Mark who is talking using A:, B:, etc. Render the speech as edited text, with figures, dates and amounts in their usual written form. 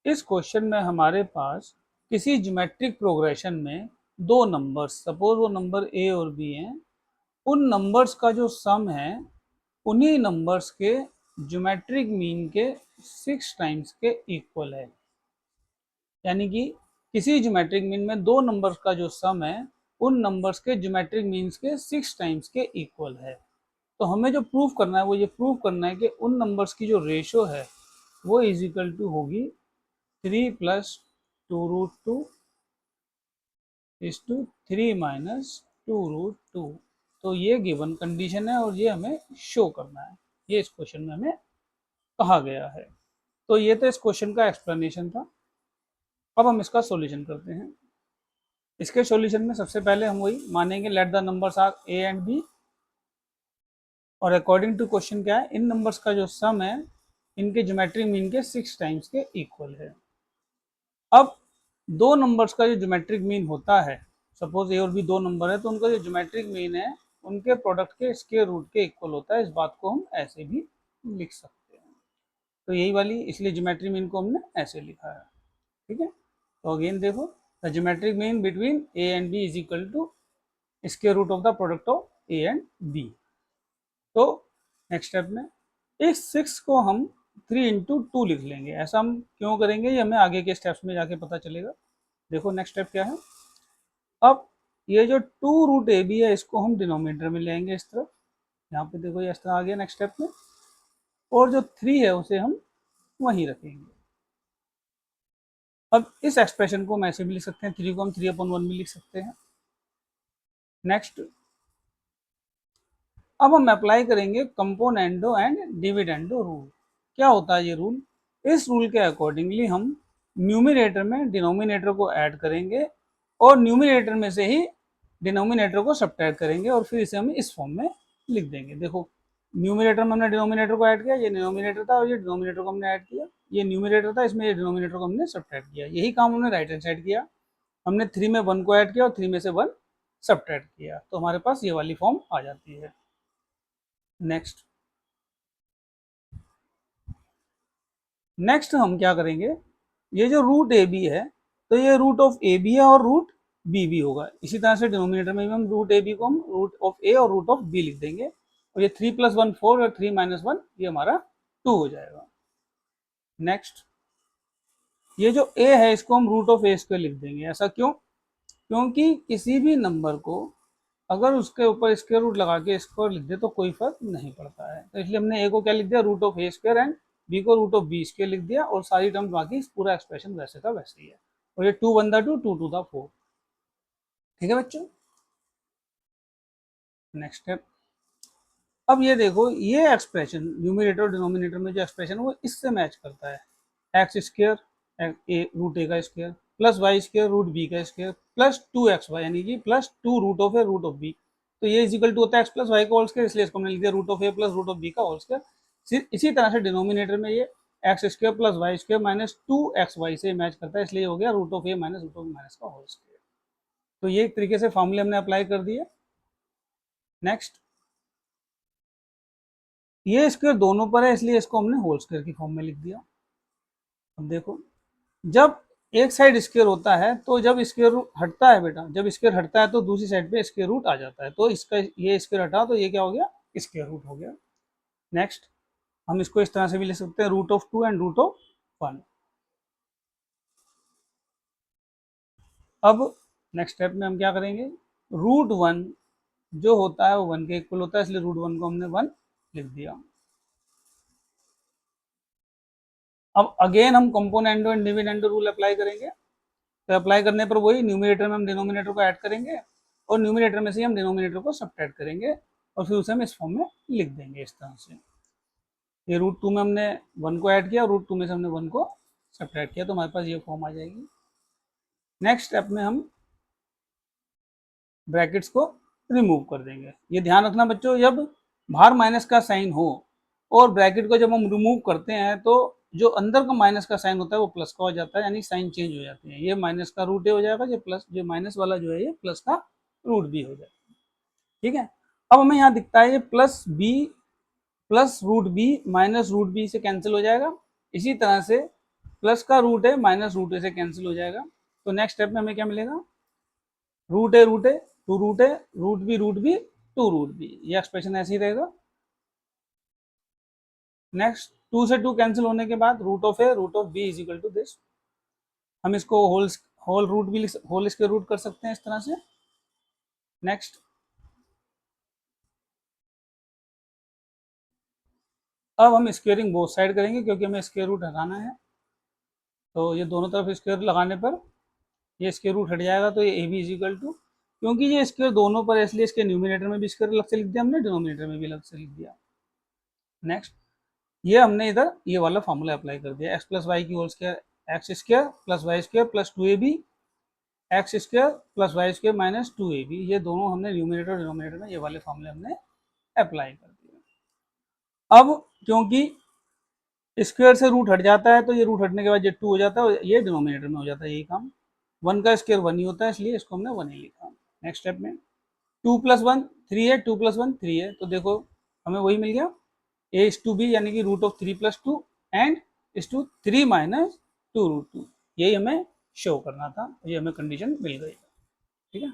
A: इस क्वेश्चन में हमारे पास किसी ज्योमेट्रिक प्रोग्रेशन में दो नंबर्स, सपोज वो नंबर ए और बी हैं, उन नंबर्स का जो सम है उन्हीं नंबर्स के ज्योमेट्रिक मीन के 6 टाइम्स के इक्वल है। यानी कि किसी ज्योमेट्रिक मीन में दो नंबर्स का जो सम है उन नंबर्स के ज्योमेट्रिक मीन्स के 6 टाइम्स के इक्वल है। तो हमें जो प्रूफ करना है वो ये प्रूफ करना है कि उन नंबर्स की जो रेशो है वो इज इक्वल टू होगी 3 प्लस 2√2 इज टू 3 माइनस 2√2। तो ये गिवन कंडीशन है और ये हमें शो करना है, ये इस क्वेश्चन में हमें कहा गया है। तो ये तो इस क्वेश्चन का एक्सप्लेनेशन था। अब हम इसका सॉल्यूशन करते हैं। इसके सॉल्यूशन में सबसे पहले हम वही मानेंगे, let the numbers are A and B, और अकॉर्डिंग टू क्वेश्चन क्या है, इन नंबर्स का जो सम है इनके ज्योमेट्रिक मीन के 6 टाइम्स के इक्वल है। अब दो नंबर्स का जो ज्योमेट्रिक मीन होता है, सपोज ए और बी दो नंबर है, तो उनका जो ज्योमेट्रिक मीन है उनके प्रोडक्ट के स्क्वायर रूट के इक्वल होता है। इस बात को हम ऐसे भी लिख सकते हैं। तो यही वाली, इसलिए ज्योमेट्रिक मीन को हमने ऐसे लिखा है। ठीक है, तो अगेन देखो, the geometric mean between A and B is equal to square root of the product of A and B. तो नेक्स्ट स्टेप में इस 6 को हम 3 इंटू 2 लिख लेंगे। ऐसा हम क्यों करेंगे ये हमें आगे के स्टेप्स में जाके पता चलेगा। देखो नेक्स्ट स्टेप क्या है। अब ये जो 2√ab है इसको हम डिनोमिनेटर में ले आएंगे इस तरफ, यहाँ पे देखो ये इस तरह आ गया नेक्स्ट स्टेप में, और जो 3 है उसे हम वहीं रखेंगे। अब इस एक्सप्रेशन को हम ऐसे भी लिख सकते हैं, 3 को हम 3/1 भी लिख सकते हैं। नेक्स्ट, अब हम अप्लाई करेंगे कंपोनेंडो एंड डिविडेंडो रूल। क्या होता है ये रूल? इस रूल के अकॉर्डिंगली हम न्यूमिनेटर में डिनोमिनेटर को ऐड करेंगे और न्यूमिनेटर में से ही डिनोमिनेटर को सब्ट्रैक्ट करेंगे और फिर इसे हम इस फॉर्म में लिख देंगे। देखो, न्यूमिनेटर में हमने डिनोमिनेटर को ऐड किया, ये डिनोमिनेटर था और ये डिनोमिनेटर को हमने ऐड किया, ये न्यूमिनेटर था, इसमें ये डिनोमिनेटर को हमने सब्ट्रैक्ट किया। यही काम हमने राइट हैंड साइड किया, हमने 3 में 1 को ऐड किया और 3 में से 1 सब्ट्रैक्ट किया, तो हमारे पास ये वाली फॉर्म आ जाती है। नेक्स्ट नेक्स्ट हम क्या करेंगे, ये जो रूट ए बी है तो ये रूट ऑफ ए बी है और रूट बी भी होगा। इसी तरह से डिनोमिनेटर में भी हम रूट ए बी को हम रूट ऑफ ए और रूट ऑफ बी लिख देंगे, और ये 3 + 1 4 और 3 - 1 ये हमारा 2 हो जाएगा। नेक्स्ट, ये जो ए है इसको हम रूट ऑफ ए स्क्वायर लिख देंगे। ऐसा क्यों? क्योंकि किसी भी नंबर को अगर उसके ऊपर स्क्वायर रूट लगा के स्क्वायर लिख दे तो कोई फर्क नहीं पड़ता है। तो इसलिए हमने ए को क्या लिख दिया, root of A square, and B को रूट ऑफ बी स्क्वायर लिख दिया, और सारी टर्म बाकी पूरा एक्सप्रेशन वैसे का वैसे ही है। और ये 2 × 2 2 × 4। ठीक है बच्चों, नेक्स्ट स्टेप। अब ये देखो, ये एक्सप्रेशन न्यूमिनेटर और डिनोमिनेटर में जो एक्सप्रेशन है वो इससे मैच करता है। X square A root A का square plus Y square root B का स्क्वायर प्लस 2xy, यानी कि plus 2 root of A root of B. तो ये इज इक्वल टू होता है एक्स प्लस वाई का होल स्क्वायर, इसलिए इसको हमने लिख दिया root of A plus root of B का होल स्क्वायर। इसी तरह से डिनोमिनेटर में ये X square plus Y square minus 2xy से मैच करता है, इसलिए हो गया root of A minus root of minus का होल स्क्वायर। तो ये एक तरीके से फॉर्मूले हमने अप्लाई कर दिए। नेक्स्ट, ये स्क्वायर दोनों पर है इसलिए इसको हमने होल स्क्वायर की फॉर्म में लिख दिया। अब देखो, जब एक साइड स्क्वायर होता है तो जब स्क्वायर रूट हटता है बेटा, जब स्क्वायर हटता है तो दूसरी साइड पे स्क्वायर रूट आ जाता है, तो इसका ये स्क्वायर हटा तो ये क्या हो गया, स्क्वायर रूट हो गया। नेक्स्ट, हम इसको इस तरह से भी लिख सकते हैं, root of 2 and root of 1। अब नेक्स्ट स्टेप में हम क्या करेंगे, रूट 1 जो होता है वो 1 के इक्वल होता है, इसलिए रूट 1 को हमने 1 लिख दिया। अब अगेन हम componendo and dividendo rule apply करेंगे। तो अप्लाई करने पर वही, न्यूमिनेटर में हम डिनोमिनेटर को ऐड करेंगे और न्यूमिनेटर में से हम डिनोमिनेटर को सब्ट्रैक्ट करेंगे और फिर उसे हम इस फॉर्म में लिख देंगे इस तरह से। ये रूट 2 में हमने 1 को ऐड किया, रूट 2 में से हमने 1 को सब्ट्रैक्ट किया, तो हमारे पास ये फॉर्म आ जाएगी। नेक्स्ट स्टेप में हम ब्रैकेट्स को रिमूव कर देंगे। ये ध्यान रखना बच्चों, जब बाहर माइनस का साइन हो और ब्रैकेट को जब हम रिमूव करते हैं तो जो अंदर का माइनस का साइन होता है वो प्लस का हो जाता है, यानी साइन चेंज हो जाते हैं। ये माइनस का रूट ए हो जाएगा, ये प्लस, जो माइनस वाला जो है ये प्लस का रूट बी हो जाएगा। ठीक है, अब हमें यहाँ दिखता है ये plus B plus root B minus root B से कैंसिल हो जाएगा। इसी तरह से प्लस का रूट है माइनस रूट ए से कैंसिल हो जाएगा। तो नेक्स्ट स्टेप में हमें क्या मिलेगा, root A root A two root A root B two root B, ये एक्सप्रेशन ऐसे ही रहेगा। नेक्स्ट 2 से 2 कैंसिल होने के बाद root of A root of B is equal to this. हम इसको होल रूट भी होल स्क्वायर रूट कर सकते हैं इस तरह से। नेक्स्ट अब हम स्क्वेयरिंग बोथ साइड करेंगे क्योंकि हमें स्क्वायर रूट हटाना है। तो ये दोनों तरफ स्क्वायर लगाने पर ये स्क्वायर रूट हट जाएगा, तो ये A B is equal to, क्योंकि ये स्क्वायर दोनों पर है इसलिए इसके न्यूमिनेटर में भी स्क्वायर अलग से लिख दिया हमने, डिनोमिनेटर में भी अलग से लिख दिया। नेक्स्ट ये हमने इधर ये वाला फॉर्मूला अप्लाई कर दिया, एक्स प्लस वाई की whole square X square plus Y square plus 2ab X square plus Y square minus 2ab, ये दोनों हमने न्यूमिनेटर और डिनोमिनेटर में ये वाले फॉर्मूले हमने अप्लाई कर दिए। अब क्योंकि स्क्वायर से रूट हट जाता है तो ये रूट हटने के बाद ये 2 हो जाता है, ये डिनोमिनेटर में हो जाता है, यही काम। 1 का स्क्वायर 1 ही होता है इसलिए इसको हमने 1 ही लिखा। नेक्स्ट स्टेप में 2 प्लस 1 3 है, 2 प्लस 1 3 है, तो देखो हमें वही मिल गया ए इज टू बी, यानी कि root of 3 plus 2 and is to 3 minus 2 root 2, यही हमें शो करना था, ये हमें कंडीशन मिल गई। ठीक है।